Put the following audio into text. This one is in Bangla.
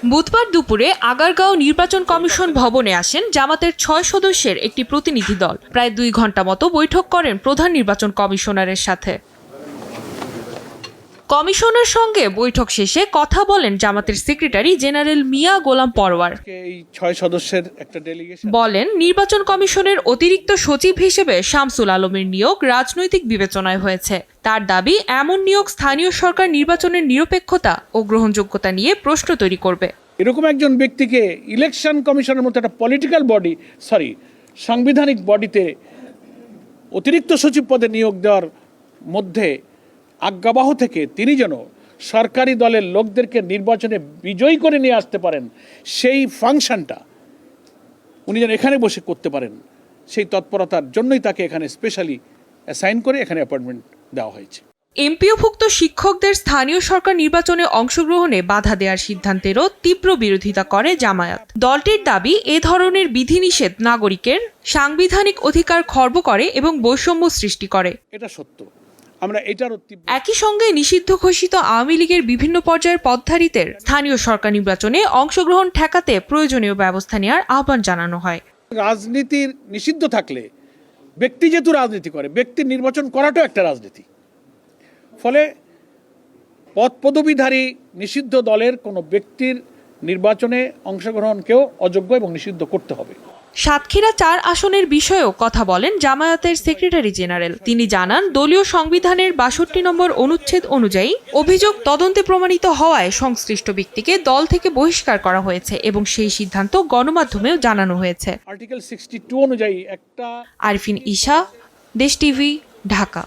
বুধবার দুপুরে আগারগাঁও নির্বাচন কমিশন ভবনে আসেন জামাতের ৬ সদস্যের একটি প্রতিনিধি দল। প্রায় ২ ঘণ্টা মতো বৈঠক করেন প্রধান নির্বাচন কমিশনারের সাথে। কমিশনের সঙ্গে বৈঠক শেষে কথা বলেন জামাতের সেক্রেটারি জেনারেল মিয়া গোলাম পরওয়ার। বলেন, নির্বাচন কমিশনের অতিরিক্ত সচিব হিসেবে শামসুল আলমের নিয়োগ রাজনৈতিক বিবেচনায় হয়েছে। তার দাবি, এমন নিয়োগ স্থানীয় সরকার নির্বাচনের নিরপেক্ষতা ও গ্রহণযোগ্যতা নিয়ে প্রশ্ন তৈরি করবে। এরকম একজন ব্যক্তিকে ইলেকশন কমিশনের মতো একটা পলিটিক্যাল বডি সাংবিধানিক বডিতে অতিরিক্ত সচিব পদে নিয়োগ দেওয়ার মধ্যে আজ্ঞাবহ থেকে তিনি যেন সরকারি দলের লোকদেরকে নির্বাচনে বিজয়ী করে নিয়ে আসতে পারেন, সেই ফাংশনটা উনি যেন এখানে বসে করতে পারেন, সেই তৎপরতার জন্যই তাকে এখানে স্পেশালি অ্যাসাইন করে এখানে অ্যাপয়েন্টমেন্ট দেওয়া হয়েছে। এমপিওভুক্ত শিক্ষকদের স্থানীয় সরকার নির্বাচনে অংশগ্রহণে বাধা দেওয়ার সিদ্ধান্তেরও তীব্র বিরোধিতা করে জামায়াত। দলটির দাবি, এ ধরনের বিধিনিষেধ নাগরিকের সাংবিধানিক অধিকার খর্ব করে এবং বৈষম্য সৃষ্টি করে। এটা সত্য। আমরা এটারও একই সঙ্গে নিষিদ্ধ ঘোষিত আওয়ামী লীগের বিভিন্ন পর্যায়ের পদধারীদের স্থানীয় সরকার নির্বাচনে অংশগ্রহণ ঠেকাতে প্রয়োজনীয় ব্যবস্থা নেওয়ার আহ্বান জানানো হয়। রাজনীতির নিষিদ্ধ থাকলে ব্যক্তি যেহেতু রাজনীতি করে, ব্যক্তির নির্বাচন করাটাও একটা রাজনীতি। ফলে পদ পদবীধারী নিষিদ্ধ দলের কোনো ব্যক্তির নির্বাচনে অংশগ্রহণকেও অযোগ্য এবং নিষিদ্ধ করতে হবে। সাতক্ষীরা ৪ আসনের বিষয়েও কথা বলেন জামায়াতের সেক্রেটারি জেনারেল। তিনি জানান, দলীয় সংবিধানের ৬২ নম্বর অনুচ্ছেদ অনুযায়ী অভিযোগ তদন্তে প্রমাণিত হওয়ায় সংশ্লিষ্ট ব্যক্তিকে দল থেকে বহিষ্কার করা হয়েছে এবং সেই সিদ্ধান্ত গণমাধ্যমেও জানানো হয়েছে। আর্টিকেল 62 অনুযায়ী একটা আরিফিন ঈশা, দেশ টিভি, ঢাকা।